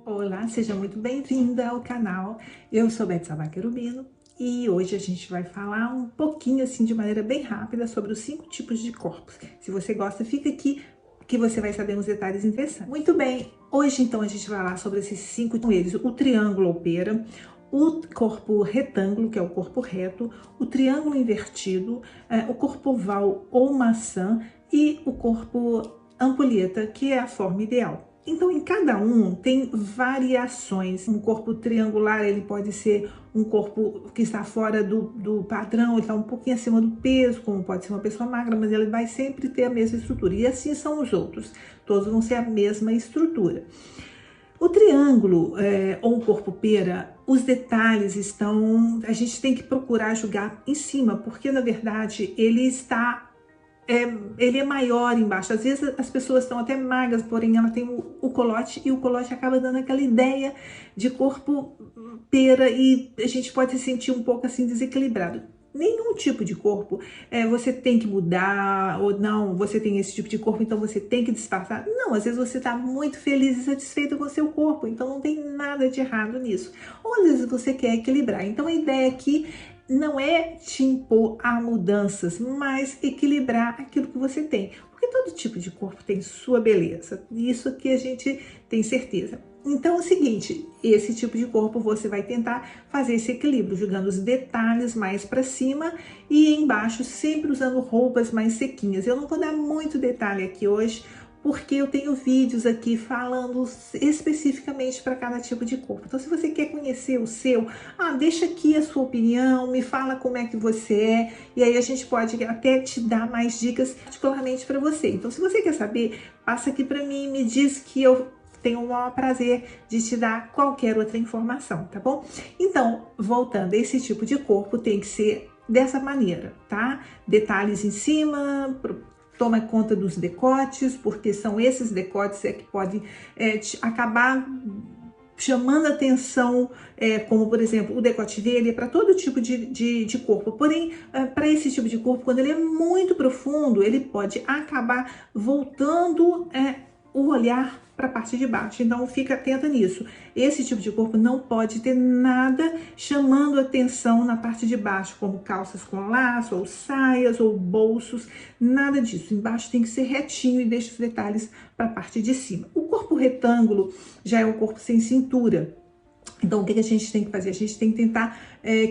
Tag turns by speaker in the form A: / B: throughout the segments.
A: Olá, seja muito bem-vinda ao canal. Eu sou Beth Querubino e hoje a gente vai falar um pouquinho assim de maneira bem rápida sobre os 5 tipos de corpos. Se você gosta, fica aqui que você vai saber uns detalhes interessantes. Muito bem, hoje então a gente vai falar sobre esses 5 com eles: o triângulo ou pera, o corpo retângulo, que é o corpo reto, o triângulo invertido, o corpo oval ou maçã e o corpo ampulheta, que é a forma ideal. Então, em cada um tem variações. Um corpo triangular, ele pode ser um corpo que está fora do padrão, ele está um pouquinho acima do peso, como pode ser uma pessoa magra, mas ele vai sempre ter a mesma estrutura. E assim são os outros, todos vão ser a mesma estrutura. O triângulo ou o corpo pera, os detalhes estão... A gente tem que procurar julgar em cima, porque na verdade ele é maior embaixo. Às vezes as pessoas estão até magras, porém ela tem o colote, e o colote acaba dando aquela ideia de corpo pera e a gente pode se sentir um pouco assim desequilibrado. Nenhum tipo de corpo você tem que mudar, ou não, você tem esse tipo de corpo, então você tem que disfarçar. Não, às vezes você está muito feliz e satisfeito com o seu corpo, então não tem nada de errado nisso. Ou às vezes você quer equilibrar. Então a ideia aqui não é te impor a mudanças, mas equilibrar aquilo que você tem. Porque todo tipo de corpo tem sua beleza. Isso que a gente tem certeza. Então é o seguinte, esse tipo de corpo você vai tentar fazer esse equilíbrio, jogando os detalhes mais para cima e embaixo, sempre usando roupas mais sequinhas. Eu não vou dar muito detalhe aqui hoje, porque eu tenho vídeos aqui falando especificamente para cada tipo de corpo. Então, se você quer conhecer o seu, deixa aqui a sua opinião, me fala como é que você é, e aí a gente pode até te dar mais dicas particularmente para você. Então, se você quer saber, passa aqui para mim e me diz que eu tenho o maior prazer de te dar qualquer outra informação, tá bom? Então, voltando, esse tipo de corpo tem que ser dessa maneira, tá? Detalhes em cima, toma conta dos decotes, porque são esses decotes que podem acabar chamando atenção, como por exemplo, o decote dele é para todo tipo de corpo, porém, para esse tipo de corpo, quando ele é muito profundo, ele pode acabar voltando o olhar para a parte de baixo. Então fica atenta nisso. Esse tipo de corpo não pode ter nada chamando atenção na parte de baixo, como calças com laço, ou saias, ou bolsos, nada disso. Embaixo tem que ser retinho e deixa os detalhes para a parte de cima. O corpo retângulo já é o corpo sem cintura. Então, o que a gente tem que fazer? A gente tem que tentar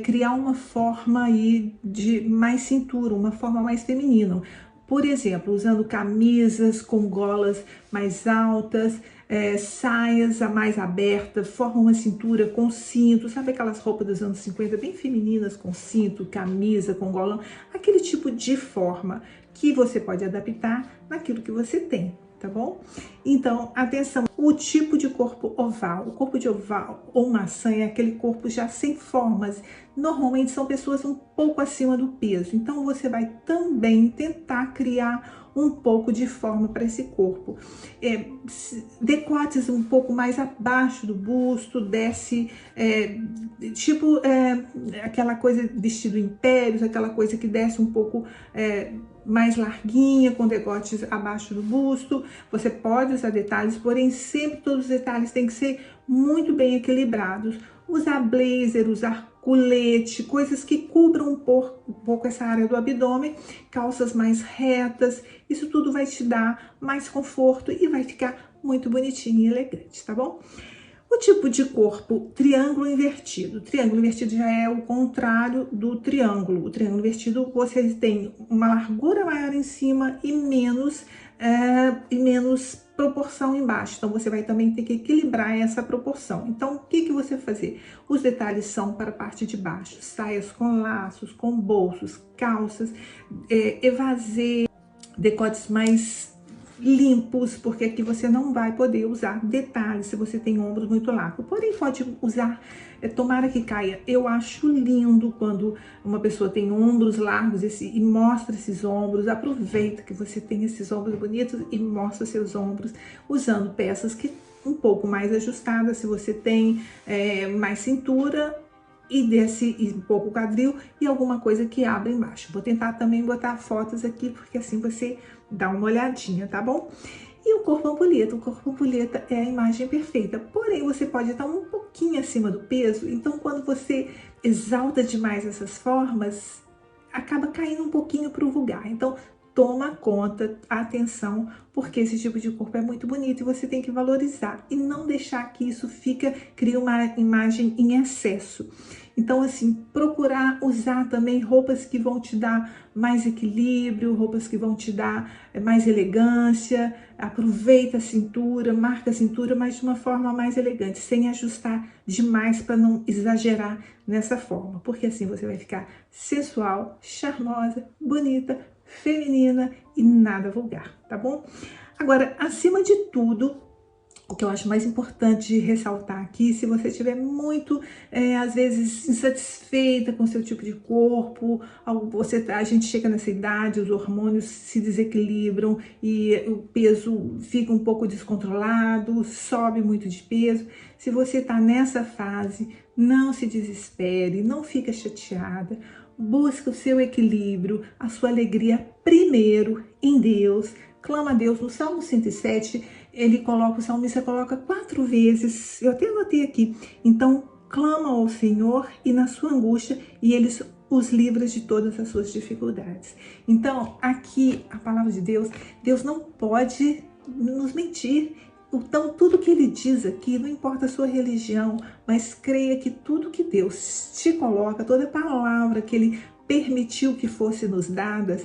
A: criar uma forma aí de mais cintura, uma forma mais feminina. Por exemplo, usando camisas com golas mais altas, saias mais abertas, forma uma cintura com cinto, sabe aquelas roupas dos anos 50 bem femininas, com cinto, camisa, com golão, aquele tipo de forma que você pode adaptar naquilo que você tem, tá bom? Então, atenção, o tipo de corpo oval. O corpo de oval ou maçã é aquele corpo já sem formas. Normalmente são pessoas um pouco acima do peso. Então, você vai também tentar criar um pouco de forma para esse corpo. Decotes um pouco mais abaixo do busto, desce aquela coisa vestido impérios, aquela coisa que desce um pouco mais larguinha, com decotes abaixo do busto. Você pode usar detalhes, porém sempre todos os detalhes têm que ser muito bem equilibrados. Usar blazer, usar colete, coisas que cubram um pouco essa área do abdômen, calças mais retas, isso tudo vai te dar mais conforto e vai ficar muito bonitinho e elegante, tá bom? O tipo de corpo triângulo invertido. O triângulo invertido já é o contrário do triângulo. O triângulo invertido, você tem uma largura maior em cima e menos proporção embaixo. Então, você vai também ter que equilibrar essa proporção. Então, o que você vai fazer? Os detalhes são para a parte de baixo. Saias com laços, com bolsos, calças, evasê, decotes mais limpos, porque aqui você não vai poder usar detalhes se você tem ombros muito largos. Porém, pode usar, tomara que caia. Eu acho lindo quando uma pessoa tem ombros largos e mostra esses ombros. Aproveita que você tem esses ombros bonitos e mostra seus ombros usando peças que um pouco mais ajustadas, se você tem mais cintura, e desce um pouco o quadril e alguma coisa que abre embaixo. Vou tentar também botar fotos aqui, porque assim você dá uma olhadinha, tá bom? E o corpo ampulheta é a imagem perfeita, porém você pode estar um pouquinho acima do peso, então quando você exalta demais essas formas, acaba caindo um pouquinho para o vulgar. Então toma conta, atenção, porque esse tipo de corpo é muito bonito e você tem que valorizar e não deixar que isso crie uma imagem em excesso. Então, assim, procurar usar também roupas que vão te dar mais equilíbrio, roupas que vão te dar mais elegância. Aproveita a cintura, marca a cintura, mas de uma forma mais elegante, sem ajustar demais para não exagerar nessa forma, porque assim você vai ficar sensual, charmosa, bonita, feminina e nada vulgar, tá bom? Agora, acima de tudo, o que eu acho mais importante de ressaltar aqui, se você estiver muito, às vezes, insatisfeita com seu tipo de corpo, a gente chega nessa idade, os hormônios se desequilibram e o peso fica um pouco descontrolado, sobe muito de peso. Se você está nessa fase, não se desespere, não fica chateada, busca o seu equilíbrio, a sua alegria primeiro em Deus. Clama a Deus. No Salmo 107, o salmista coloca 4 vezes, eu até anotei aqui, então clama ao Senhor e na sua angústia e Ele os livra de todas as suas dificuldades. Então aqui a palavra de Deus não pode nos mentir. Então tudo que Ele diz aqui, não importa a sua religião, mas creia que tudo que Deus te coloca, toda palavra que Ele permitiu que fosse nos dada,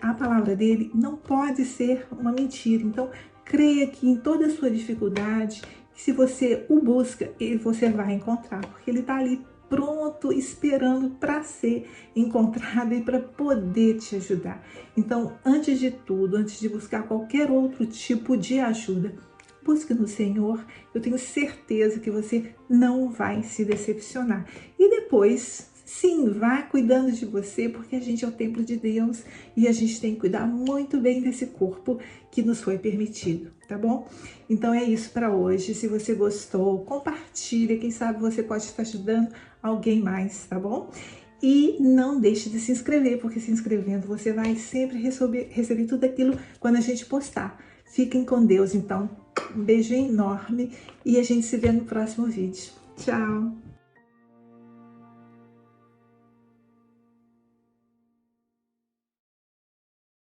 A: a palavra dele não pode ser uma mentira. Então, creia que em toda a sua dificuldade, se você o busca, você vai encontrar, porque ele está ali pronto, esperando para ser encontrado e para poder te ajudar. Então, antes de tudo, antes de buscar qualquer outro tipo de ajuda, busque no Senhor. Eu tenho certeza que você não vai se decepcionar. E depois, sim, vá cuidando de você, porque a gente é o templo de Deus e a gente tem que cuidar muito bem desse corpo que nos foi permitido, tá bom? Então é isso para hoje. Se você gostou, compartilha. Quem sabe você pode estar ajudando alguém mais, tá bom? E não deixe de se inscrever, porque se inscrevendo você vai sempre receber tudo aquilo quando a gente postar. Fiquem com Deus, então. Um beijo enorme e a gente se vê no próximo vídeo. Tchau!